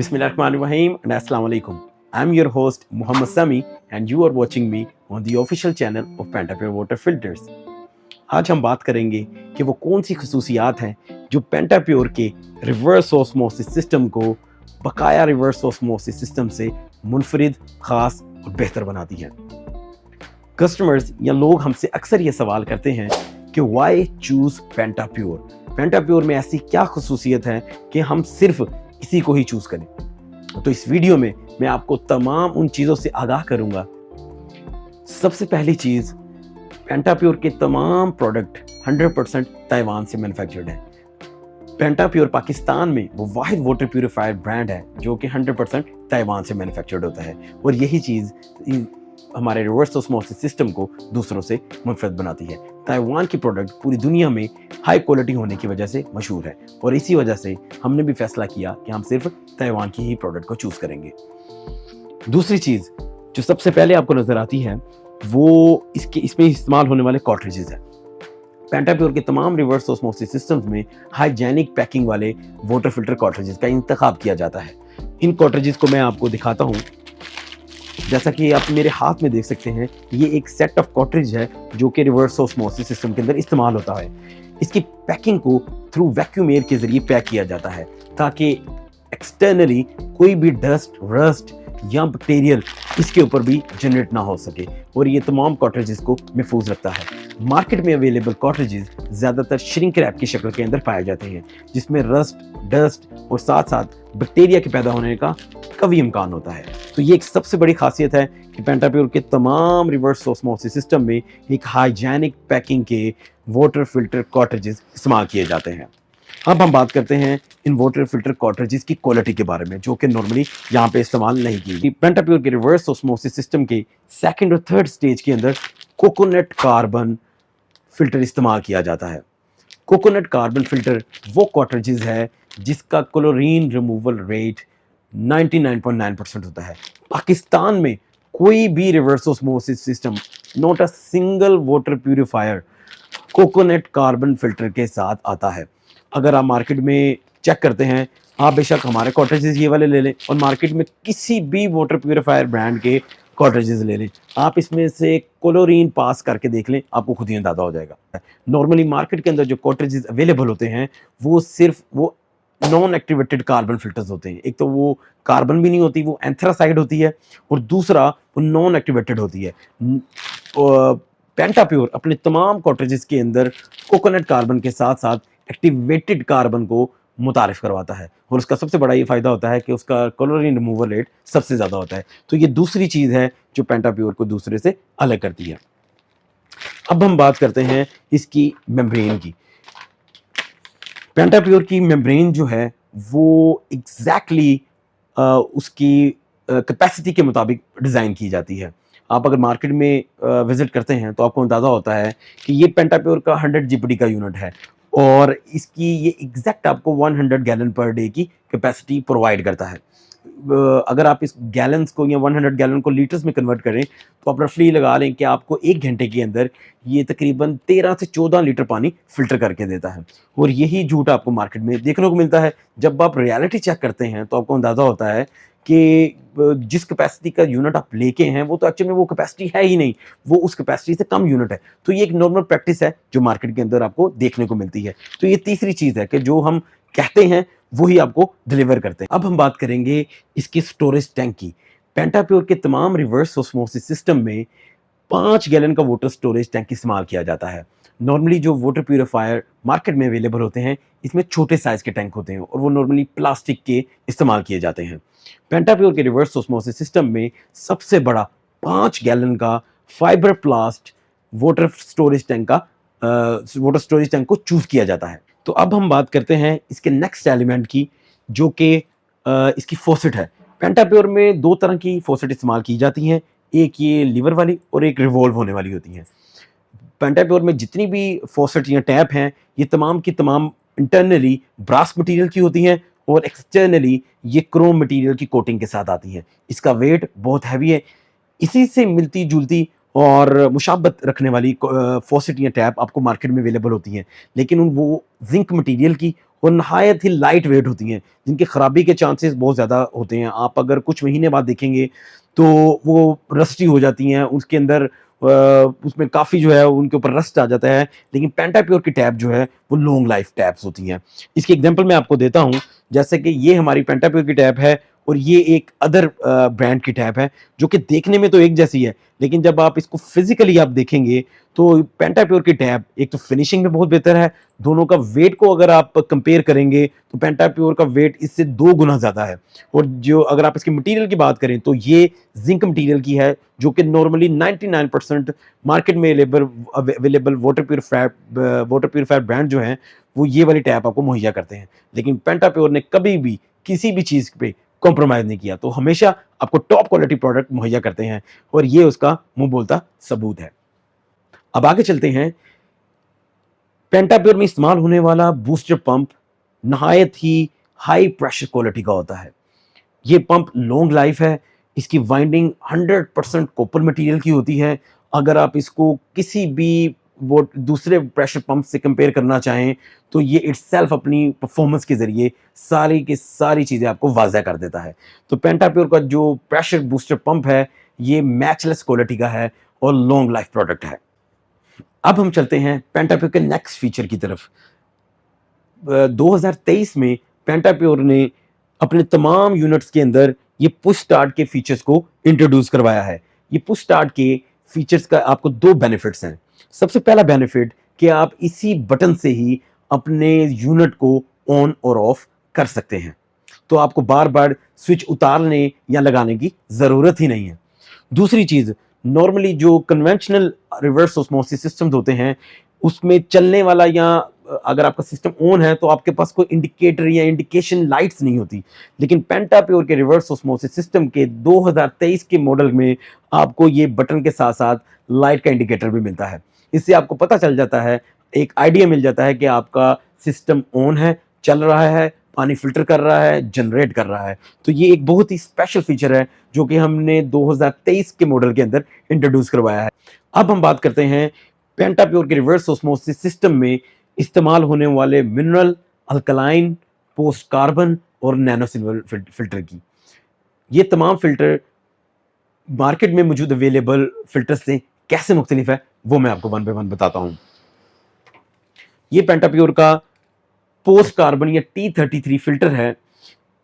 Bismillahirrahmanirrahim and Assalamu alaikum. I'm your host Muhammad Sami and you are watching me on the official channel of Pentapure Water Filters. आज हम बात करेंगे कि वो कौन सी खसूसियात हैं जो पेंटाप्योर के रिवर्स ऑस्मोसिस सिस्टम को बकाया रिवर्स ऑस्मोसिस सिस्टम से मुनफरिद, खास और बेहतर बनाती हैं। कस्टमर्स या लोग हमसे अक्सर ये सवाल करते हैं कि वाई चूज पेंटाप्योर। पेंटाप्योर में ऐसी क्या खसूसियत है कि हम सिर्फ इसी को ही चूज करें। तो इस वीडियो में मैं आपको तमाम उन चीज़ों से आगाह करूंगा। सबसे पहली चीज़, पेंटाप्योर के तमाम प्रोडक्ट 100% ताइवान से मैन्युफैक्चर्ड हैं। पेंटाप्योर पाकिस्तान में वो वाहिद वाटर प्यूरिफायर ब्रांड है जो कि 100% ताइवान से मैन्युफैक्चर्ड होता है और यही चीज़ हमारे रिवर्स ऑस्मोसिस सिस्टम को दूसरों से मुनफरद बनाती है। ताइवान की प्रोडक्ट पूरी दुनिया में हाई क्वालिटी होने की वजह से मशहूर है और इसी वजह से हमने भी फैसला किया कि हम सिर्फ ताइवान की ही प्रोडक्ट को चूज़ करेंगे। दूसरी चीज़ जो सबसे पहले आपको नज़र आती है वो इसमें इस्तेमाल होने वाले कार्ट्रिजेस है। पेंटाप्योर के तमाम रिवर्स ऑस्मोसिस सिस्टम्स में हाइजेनिक पैकिंग वाले वाटर फिल्टर कार्ट्रिजेस का इंतखाब किया जाता है। इन कार्ट्रिजेस को मैं आपको दिखाता हूँ। जैसा कि आप मेरे हाथ में देख सकते हैं, ये एक सेट ऑफ कार्ट्रिज है जो कि रिवर्स ऑस्मोसिस सिस्टम के अंदर इस्तेमाल होता है। इसकी पैकिंग को थ्रू वैक्यूम एयर के जरिए पैक किया जाता है ताकि एक्सटर्नली कोई भी डस्ट, रस्ट या बैक्टीरियल इसके ऊपर भी जनरेट ना हो सके और ये तमाम कार्ट्रिजेस को महफूज रखता है। मार्केट में अवेलेबल कार्ट्रिजेस ज़्यादातर श्रिंक रैप की शक्ल के अंदर पाए जाते हैं जिसमें रस्ट, डस्ट और साथ साथ बैक्टीरिया के पैदा होने का कभी इम्कान होता है। तो ये एक सबसे बड़ी खासियत है कि पेंटाप्योर के तमाम रिवर्स ऑस्मोसिस सिस्टम में एक हाइजेनिक पैकिंग के वाटर फिल्टर कार्ट्रिजेस इस्तेमाल किए जाते हैं। अब हम बात करते हैं इन वाटर फिल्टर कार्ट्रिजेस की क्वालिटी के बारे में जो कि नॉर्मली यहाँ पे इस्तेमाल नहीं की। पेंटाप्योर के रिवर्स ऑस्मोसिस सिस्टम के सेकंड और थर्ड स्टेज के अंदर कोकोनट कार्बन फिल्टर इस्तेमाल किया जाता है। कोकोनट कार्बन फिल्टर वो कार्ट्रिजेस है जिसका क्लोरीन रिमूवल रेट 99.9% होता है। पाकिस्तान में कोई भी reverse osmosis system, not a single water purifier coconut carbon filter के साथ आता है। अगर आप मार्केट में चेक करते हैं, आप बेशक हमारे कार्ट्रिजेस ये वाले ले लें और मार्केट में किसी भी वाटर प्यूरिफायर ब्रांड के कार्ट्रिजेस ले लें, आप इसमें से क्लोरीन पास करके देख लें, आपको खुद ही अंदाजा हो जाएगा। नॉर्मली मार्केट के अंदर जो कार्ट्रिजेस अवेलेबल होते हैं वो सिर्फ वो नॉन एक्टिवेटेड कार्बन फिल्टर्स होते हैं। एक तो वो कार्बन भी नहीं होती, वो एंथ्रासाइड होती है और दूसरा वो नॉन एक्टिवेटेड होती है। पेंटाप्योर अपने तमाम कार्ट्रिजेस के अंदर कोकोनट कार्बन के साथ साथ एक्टिवेटेड कार्बन को मुतारिफ करवाता है और उसका सबसे बड़ा ये फ़ायदा होता है कि उसका क्लोरीन रिमूवल रेट सबसे ज़्यादा होता है। तो ये दूसरी चीज़ है जो पेंटाप्योर को दूसरे से अलग करती है। अब हम बात करते हैं इसकी मेम्ब्रेन की। पेंटाप्योर की मेम्ब्रेन जो है वो एग्जैक्टली उसकी कैपेसिटी के मुताबिक डिज़ाइन की जाती है। आप अगर मार्केट में विजिट करते हैं तो आपको अंदाज़ा होता है कि ये पेंटाप्योर का 100 जीपीडी का यूनिट है और इसकी ये एग्जैक्ट आपको 100 गैलन पर डे की कैपेसिटी प्रोवाइड करता है। अगर आप इस गैलन्स को या 100 गैलन को लीटर्स में कन्वर्ट करें तो आप रफली लगा लें कि आपको 1 घंटे के अंदर ये तकरीबन 13 से 14 लीटर पानी फिल्टर करके देता है। और यही झूठ आपको मार्केट में देखने को मिलता है। जब आप रियलिटी चेक करते हैं तो आपको अंदाज़ा होता है कि जिस कैपेसिटी का यूनिट आप लेके हैं वो तो एक्चुअली में वो कैपेसिटी है ही नहीं, वो उस कैपेसिटी से कम यूनिट है। तो ये एक नॉर्मल प्रैक्टिस है जो मार्केट के अंदर आपको देखने को मिलती है। तो ये तीसरी चीज़ है कि जो हम कहते हैं वही आपको डिलीवर करते हैं। अब हम बात करेंगे इसकी स्टोरेज टैंक की। पेंटाप्योर के तमाम रिवर्स ऑस्मोसिस सिस्टम में 5 गैलन का वाटर स्टोरेज टैंक इस्तेमाल किया जाता है। नॉर्मली जो वाटर प्यूरिफायर मार्केट में अवेलेबल होते हैं इसमें छोटे साइज़ के टैंक होते हैं और वो नॉर्मली प्लास्टिक के इस्तेमाल किए जाते हैं। पेंटाप्योर के रिवर्स ऑस्मोसिस सिस्टम में सबसे बड़ा 5 गैलन का फाइबर प्लास्ट वाटर स्टोरेज टैंक को चूज़ किया जाता है। तो अब हम बात करते हैं इसके नेक्स्ट एलिमेंट की जो कि इसकी फॉसेट है। पेंटाप्योर में 2 तरह की फॉसेट इस्तेमाल की जाती हैं, एक ये लीवर वाली और एक रिवॉल्व होने वाली होती हैं। पेंटाप्योर में जितनी भी फॉसेट या टैप हैं ये तमाम की तमाम इंटरनली ब्रास मटेरियल की होती हैं और एक्सटर्नली ये क्रोम मटेरियल की कोटिंग के साथ आती हैं। इसका वेट बहुत हैवी है। इसी से मिलती जुलती और मुशाबत रखने वाली फॉसेट या टैप आपको मार्केट में अवेलेबल होती हैं, लेकिन वो जिंक मटेरियल की और नहायत ही लाइट वेट होती हैं, जिनकी खराबी के चांसेस बहुत ज़्यादा होते हैं। आप अगर कुछ महीने बाद देखेंगे तो वो रस्टी हो जाती हैं, उसके अंदर उसमें काफ़ी जो है उनके ऊपर रस्ट आ जाता है। लेकिन पेंटाप्योर की टैप जो है वो लॉन्ग लाइफ टैप्स होती हैं। इसकी एग्जांपल मैं आपको देता हूँ, जैसे कि ये हमारी पेंटाप्योर की टैप है और ये एक अदर ब्रांड की टैप है, जो कि देखने में तो एक जैसी है, लेकिन जब आप इसको फिजिकली आप देखेंगे तो पेंटाप्योर की टैप एक तो फिनिशिंग में बहुत बेहतर है। दोनों का वेट को अगर आप कंपेयर करेंगे तो पेंटाप्योर का वेट इससे 2 गुना ज़्यादा है। और जो अगर आप इसके मटेरियल की बात करें तो ये जिंक मटेरियल की है, जो कि नॉर्मली 99% मार्केट में अवेलेबल वाटर प्यूरिफायर ब्रांड जो हैं वो ये वाली टैप आपको मुहैया करते हैं। लेकिन पेंटाप्योर ने कभी भी किसी भी चीज़ पे कॉम्प्रोमाइज़ नहीं किया, तो हमेशा आपको टॉप क्वालिटी प्रोडक्ट मुहैया करते हैं और ये उसका मुँह बोलता सबूत है। अब आगे चलते हैं। पेंटाप्योर में इस्तेमाल होने वाला बूस्टर पंप नहायत ही हाई प्रेशर क्वालिटी का होता है। ये पंप लॉन्ग लाइफ है। इसकी वाइंडिंग 100% कॉपर मटेरियल की होती है। अगर आप इसको किसी भी वो दूसरे प्रेशर पंप से कंपेयर करना चाहें तो ये इटसेल्फ अपनी परफॉर्मेंस के ज़रिए सारी की सारी चीज़ें आपको वाज़ह कर देता है। तो पेंटाप्योर का जो प्रेशर बूस्टर पंप है ये मैचलेस क्वालिटी का है और लॉन्ग लाइफ प्रोडक्ट है। अब हम चलते हैं पेंटाप्योर के नेक्स्ट फीचर की तरफ। 2023 में पेंटाप्योर ने अपने तमाम यूनिट्स के अंदर ये पुश स्टार्ट के फीचर्स को इंट्रोड्यूस करवाया है। ये पुश स्टार्ट के फीचर्स का आपको 2 बेनिफिट्स हैं। सबसे पहला बेनिफिट कि आप इसी बटन से ही अपने यूनिट को ऑन और ऑफ कर सकते हैं, तो आपको बार-बार स्विच उतारने या लगाने की ज़रूरत ही नहीं है। दूसरी चीज़, नॉर्मली जो कन्वेंशनल रिवर्स ऑस्मोसिस सिस्टम्स होते हैं, उसमें चलने वाला या अगर आपका सिस्टम ऑन है तो आपके पास कोई इंडिकेटर या इंडिकेशन लाइट्स नहीं होती। लेकिन पेंटाप्योर के रिवर्स ऑस्मोसिस सिस्टम के 2023 के मॉडल में आपको ये बटन के साथ-साथ लाइट का इंडिकेटर भी मिलता है। इससे आपको पता चल जाता है, एक आइडिया मिल जाता है कि आपका सिस्टम ऑन है, चल रहा है, पानी फ़िल्टर कर रहा है, जनरेट कर रहा है। तो ये एक बहुत ही स्पेशल फीचर है जो कि हमने 2023 के मॉडल के अंदर इंट्रोड्यूस करवाया है। अब हम बात करते हैं पेंटाप्योर के रिवर्स ऑस्मोसिस सिस्टम में इस्तेमाल होने वाले मिनरल, अल्कलाइन, पोस्ट कार्बन और नैनो सिल्वर फ़िल्टर की। ये तमाम फ़िल्टर मार्केट में मौजूद अवेलेबल फ़िल्टर से कैसे मुख्तलिफ है, वो मैं आपको वन बाय वन बताता हूँ। ये पेंटाप्योर का पोस्ट कार्बन या T33 फ़िल्टर है।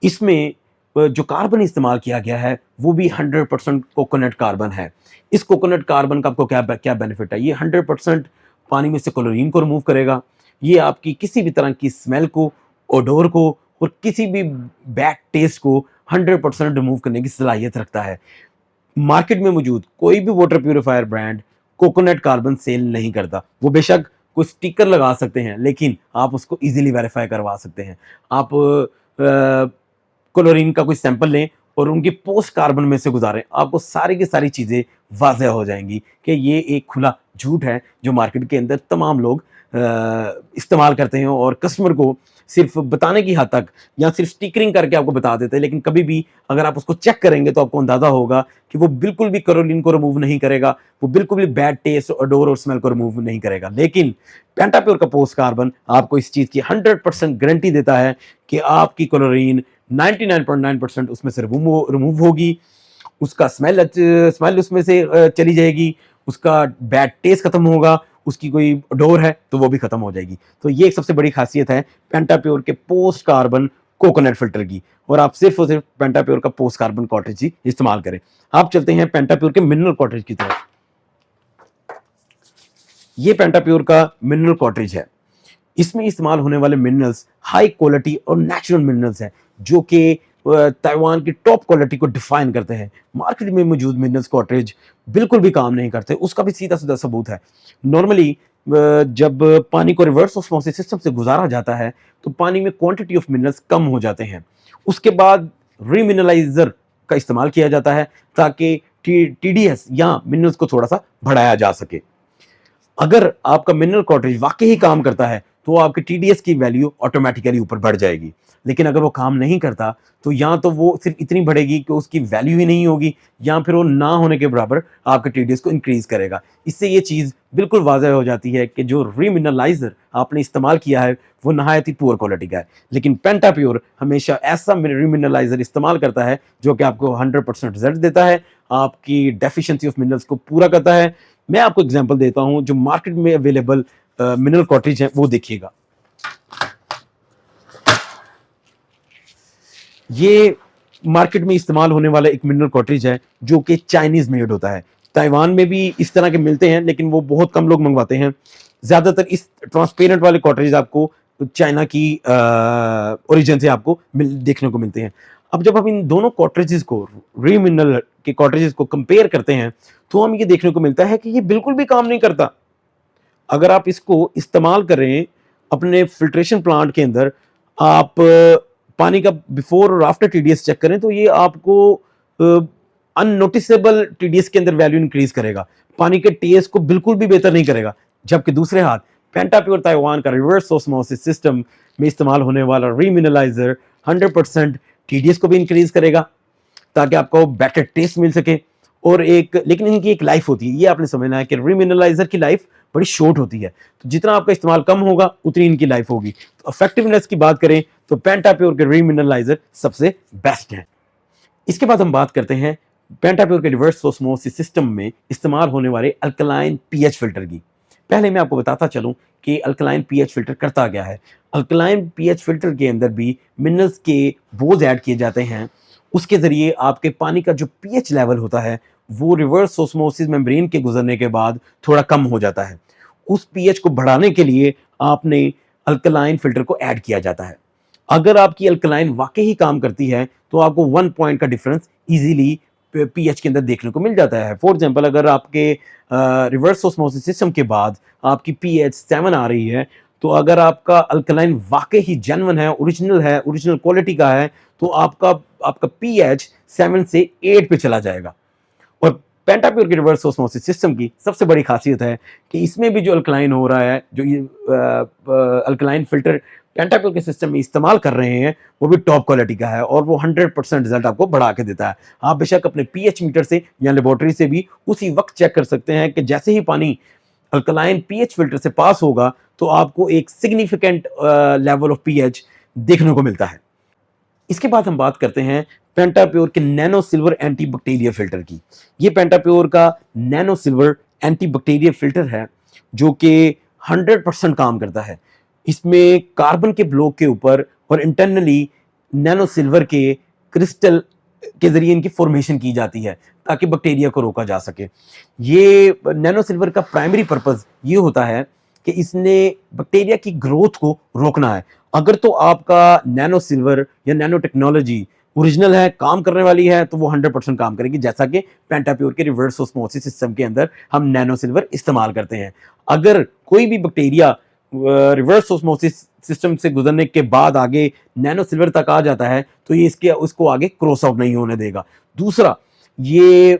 इसमें जो कार्बन इस्तेमाल किया गया है वो भी 100% कोकोनट कार्बन है। इस कोकोनट कार्बन का आपको क्या बेनिफिट है? ये 100% पानी में से क्लोरीन को रिमूव करेगा। ये आपकी किसी भी तरह की स्मेल को, ओडोर को और किसी भी बैड टेस्ट को 100% रिमूव करने की सलाहियत रखता है। मार्केट में मौजूद कोई भी water purifier brand coconut carbon sell नहीं करता। वो बेशक कोई स्टिकर लगा सकते हैं, लेकिन आप उसको ईज़िली वेरीफाई करवा सकते हैं। आप क्लोरीन का कोई सैंपल लें और उनकी पोस्ट कार्बन में से गुजारें, आपको सारी की सारी चीज़ें वाज़ह हो जाएँगी कि ये एक खुला झूठ है जो मार्केट के अंदर तमाम लोग इस्तेमाल करते हैं और कस्टमर को सिर्फ बताने की हद तक या सिर्फ स्टिकरिंग करके आपको बता देते हैं। लेकिन कभी भी अगर आप उसको चेक करेंगे तो आपको अंदाज़ा होगा कि वो बिल्कुल भी क्लोरीन को रिमूव नहीं करेगा, वो बिल्कुल भी बैड टेस्ट, ओडोर और स्मेल को रिमूव नहीं करेगा। लेकिन पेंटाप्योर का पोस्ट कार्बन आपको इस चीज़ की 100% गारंटी देता है कि आपकी क्लोरीन 99.9% उसमें से रिमूव होगी, उसका स्मेल उसमें से चली जाएगी, उसका बैड टेस्ट खत्म होगा, उसकी कोई डोर है तो वो भी खत्म हो जाएगी। तो ये एक सबसे बड़ी खासियत है पेंटाप्योर के पोस्ट कार्बन कोकोनट फ़िल्टर की, और आप सिर्फ और सिर्फ पेंटाप्योर का पोस्ट कार्बन कॉटरेज ही इस्तेमाल करें। आप चलते हैं पेंटाप्योर के मिनरल कॉटरेज की तरफ। ये पेंटाप्योर का मिनरल कॉटरेज है। इसमें इस्तेमाल होने वाले मिनरल्स हाई क्वालिटी और नेचुरल मिनरल्स हैं जो कि ताइवान की टॉप क्वालिटी को डिफाइन करते हैं। मार्केट में मौजूद मिनरल्स कॉटरेज बिल्कुल भी काम नहीं करते, उसका भी सीधा-सीधा सबूत है। नॉर्मली जब पानी को रिवर्स ऑस्मोसिस सिस्टम से गुजारा जाता है तो पानी में क्वांटिटी ऑफ मिनरल्स कम हो जाते हैं। उसके बाद रीमिनरलाइज़र का इस्तेमाल किया जाता है ताकि टीडीएस या मिनरल्स को थोड़ा-सा बढ़ाया जा सके। अगर आपका मिनरल कॉटरेज वाकई ही काम करता है तो आपके टीडीएस की वैल्यू ऑटोमेटिकली ऊपर बढ़ जाएगी। लेकिन अगर वो काम नहीं करता तो या तो वो सिर्फ इतनी बढ़ेगी कि उसकी वैल्यू ही नहीं होगी, या फिर वो ना होने के बराबर आपके टीडीएस को इंक्रीज करेगा। इससे ये चीज़ बिल्कुल वाज़ह हो जाती है कि जो रीमिनरलाइजर आपने इस्तेमाल किया है वो नहायत ही पुअर क्वालिटी का है, लेकिन पेंटाप्योर हमेशा ऐसा रीमिनरलाइजर इस्तेमाल करता है जो कि आपको 100% रिजल्ट देता है, आपकी डेफिशिएंसी ऑफ मिनरल्स को पूरा करता है। मैं आपको एग्जांपल देता हूं, जो मार्केट में अवेलेबल मिनरल कॉटरेज है वो देखिएगा। ये मार्केट में इस्तेमाल होने वाला एक मिनरल कॉटरेज है जो कि चाइनीज मेड होता है। ताइवान में भी इस तरह के मिलते हैं, लेकिन वो बहुत कम लोग मंगवाते हैं। ज्यादातर इस ट्रांसपेरेंट वाले कॉटरेज आपको चाइना की ओरिजिन से आपको देखने को मिलते हैं। अब जब हम इन दोनों कॉटरेजेस को, रीमिनरल के कॉटरेजेस को कंपेयर करते हैं, तो हम ये देखने को मिलता है कि ये बिल्कुल भी काम नहीं करता। अगर आप इसको इस्तेमाल करें अपने फिल्ट्रेशन प्लांट के अंदर, आप पानी का बिफोर और आफ्टर टीडीएस चेक करें, तो ये आपको अननोटिसेबल टीडीएस के अंदर वैल्यू इंक्रीज करेगा, पानी के टीएस को बिल्कुल भी बेहतर नहीं करेगा। जबकि दूसरे हाथ पेंटाप्योर ताइवान का रिवर्स ऑस्मोसिस सिस्टम में इस्तेमाल होने वाला रीमिनरलाइजर 100% टीडीएस को भी इंक्रीज करेगा, ताकि आपको बेटर टेस्ट मिल सके। और एक, लेकिन इनकी एक लाइफ होती है, ये आपने समझना है कि रीमिनरलाइजर की लाइफ बड़ी शॉर्ट होती है, तो जितना आपका इस्तेमाल कम होगा उतनी इनकी लाइफ होगी। तो इफेक्टिवनेस की बात करें तो पेंटाप्योर के रीमिनरलाइजर सबसे बेस्ट है। इसके बाद हम बात करते हैं पेंटाप्योर के रिवर्स ऑस्मोसिस सिस्टम में इस्तेमाल होने वाले अल्कलाइन पीएच फिल्टर की। पहले मैं आपको बताता चलूं कि अल्कलाइन पीएच फिल्टर करता क्या है। अल्कलाइन पीएच फिल्टर के अंदर भी मिनरल्स के बोझ ऐड किए जाते हैं, उसके जरिए आपके पानी का जो पीएच लेवल होता है वो रिवर्स ऑस्मोसिस मेम्ब्रेन के गुजरने के बाद थोड़ा कम हो जाता है। उस पीएच को बढ़ाने के लिए आपने अल्कलाइन फिल्टर को ऐड किया जाता है। अगर आपकी अल्कलाइन वाकई ही काम करती है तो आपको 1 पॉइंट का डिफरेंस इजीली पीएच के अंदर देखने को मिल जाता है। फॉर एग्जांपल, अगर आपके रिवर्स ऑस्मोसिस सिस्टम के बाद आपकी पीएच 7 आ रही है, तो अगर आपका अल्कलाइन वाकई ही जेन्युइन है, ओरिजिनल क्वालिटी का है, तो आपका पीएच 7 से 8 पे चला जाएगा। और पेंटाप्योर के रिवर्स ऑस्मोसिस सिस्टम की सबसे बड़ी खासियत है कि इसमें भी जो अल्कलाइन हो रहा है, जो ये अल्कलाइन फिल्टर पेंटाप्योर के सिस्टम में इस्तेमाल कर रहे हैं, वो भी टॉप क्वालिटी का है और वो 100% रिजल्ट आपको बढ़ा के देता है। आप बेशक अपने पीएच मीटर से या लेबोरेटरी से भी उसी वक्त चेक कर सकते हैं कि जैसे ही पानी अल्कलाइन पीएच फिल्टर से पास होगा तो आपको एक सिग्निफिकेंट लेवल ऑफ पीएच देखने को मिलता है। इसके बाद हम बात करते हैं पेंटाप्योर के nano silver anti bacteria filter की। ये पेंटाप्योर का nano silver anti bacteria filter है जो कि 100% काम करता है। इसमें कार्बन के ब्लॉक के ऊपर और इंटरनली नैनो सिल्वर के क्रिस्टल के जरिए इनकी फॉर्मेशन की जाती है ताकि बैक्टीरिया को रोका जा सके। ये नैनो सिल्वर का प्राइमरी पर्पस ये होता है कि इसने बैक्टीरिया की ग्रोथ को रोकना है। अगर तो आपका नैनो सिल्वर या नैनो टेक्नोलॉजी ओरिजिनल है, काम करने वाली है, तो वो 100% काम करेगी, जैसा कि पेंटाप्योर के रिवर्स ऑस्मोसिस सिस्टम के अंदर हम नैनो सिल्वर इस्तेमाल करते हैं। अगर कोई भी बैक्टीरिया रिवर्स ऑस्मोसिस सिस्टम से गुजरने के बाद आगे नैनो सिल्वर तक आ जाता है तो ये उसको आगे क्रॉस आउट नहीं होने देगा। दूसरा, ये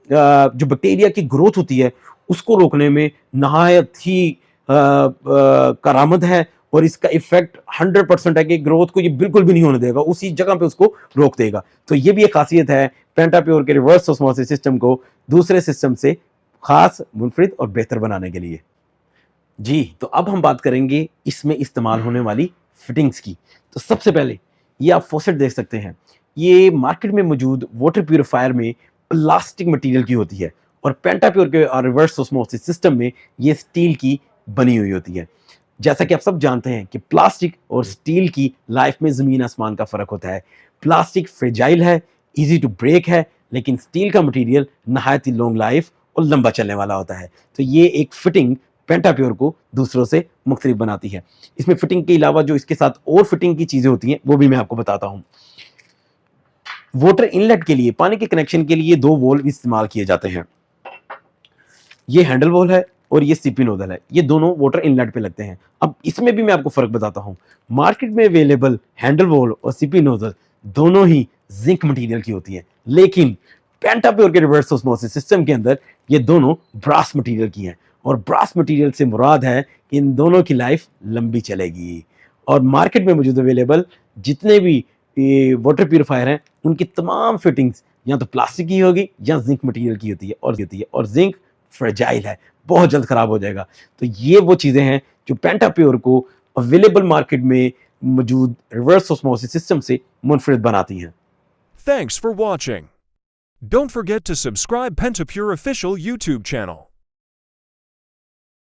जो बैक्टीरिया की ग्रोथ होती है उसको रोकने में नहायत ही करामत है और इसका इफेक्ट 100% है कि ग्रोथ को ये बिल्कुल भी नहीं होने देगा, उसी जगह पे उसको रोक देगा। तो ये भी एक खासियत है पेंटाप्योर के रिवर्स ऑस्मोसिस सिस्टम को दूसरे सिस्टम से खास, मुनफरिद और बेहतर बनाने के लिए। जी, तो अब हम बात करेंगे इसमें इस्तेमाल होने वाली फिटिंग्स की। तो सबसे पहले ये आप फॉसेट देख सकते हैं। ये मार्केट में मौजूद वाटर प्यूरिफायर में प्लास्टिक मटेरियल की होती है और पेंटाप्योर के रिवर्स ऑस्मोसिस सिस्टम में ये स्टील की बनी हुई होती है। जैसा कि आप सब जानते हैं कि प्लास्टिक और स्टील की लाइफ में ज़मीन आसमान का फ़र्क होता है। प्लास्टिक फ्रेजाइल है, ईजी टू ब्रेक है, लेकिन स्टील का मटेरियल नहायत ही लॉन्ग लाइफ और लंबा चलने वाला होता है। तो ये एक फिटिंग पेंटाप्योर को दूसरों से मुख्तलिफ बनाती है। इसमें फिटिंग के अलावा जो इसके साथ और फिटिंग की चीज़ें होती हैं वो भी मैं आपको बताता हूँ। वाटर इनलेट के लिए, पानी के कनेक्शन के लिए 2 वॉल्व इस्तेमाल किए जाते हैं। ये हैंडल वॉल है और ये सीपी नोजल है, ये दोनों वाटर इनलेट पे लगते हैं। अब इसमें भी मैं आपको फर्क बताता हूँ। मार्केट में अवेलेबल हैंडल वॉल और सीपी नोजल दोनों ही जिंक मटेरियल की होती है, लेकिन पेंटाप्योर के रिवर्स ऑस्मोसिस सिस्टम के अंदर ये दोनों ब्रास मटेरियल की हैं और ब्रास मटेरियल से मुराद है कि इन दोनों की लाइफ लंबी चलेगी। और मार्केट में मौजूद अवेलेबल जितने भी ये वाटर प्यूरिफायर हैं उनकी तमाम फिटिंग्स या तो प्लास्टिक की होगी या जिंक मटेरियल की होती है और जिंक फ्रेजाइल है, बहुत जल्द खराब हो जाएगा। तो ये वो चीज़ें हैं जो पेंटाप्योर को अवेलेबल मार्केट में मौजूद रिवर्स ऑस्मोसिस सिस्टम से मुनफरिद बनाती हैं। Thanks for watching. Don't forget to subscribe Pentapure official YouTube channel.